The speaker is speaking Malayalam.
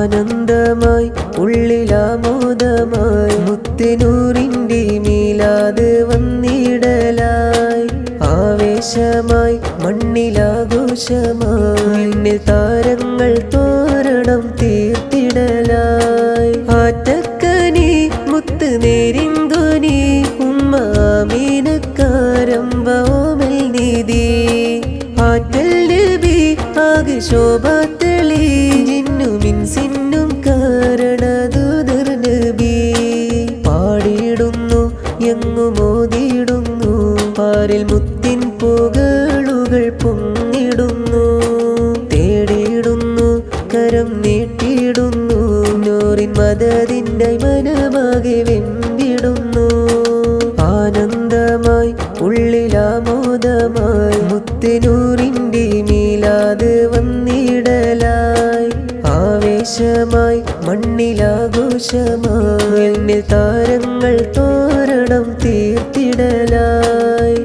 ആനന്ദമായി ഉള്ളിലാമോദമായി മുത്തുനൂറിൻ്റെ മീലാദ് വന്നിടലായി ആവേശമായി മണ്ണിലാഘോഷമായി മിന്നിൽ താരങ്ങൾ തോരണം തീർത്തിടലായി ആറ്റക്കനി മുത്ത് നേരിന്തുനി ഉമ്മ ആമീനക്കാരംഭോമൽ നിധി ആറ്റൽ നബി ആകെ ശോഭത്തെളി ജിന്നും ഇൻസിന്നും കാരണദൂതർ നബി പാടിയിടുന്നു എങ്ങും ഓതിയിടുന്നു പാരിൽ മുത്തിൻ പുകളുകൾ പൊങ്ങിടുന്നു തേടിയിടുന്നു കരം നീട്ടിയിടുന്നു നൂറിൻ മദദിൻ്റെ മനമാകെ വെമ്പിടുന്നു ആനന്ദമായി ഉള്ളിലാമോദമായി മുത്തുനൂറിൻ്റെ മീലാദ് വന്നിടലായി ആവേശമായി മണ്ണിലാഘോഷമായി മിന്നിൽ താരങ്ങൾ തോരണം തീർത്തിടലായി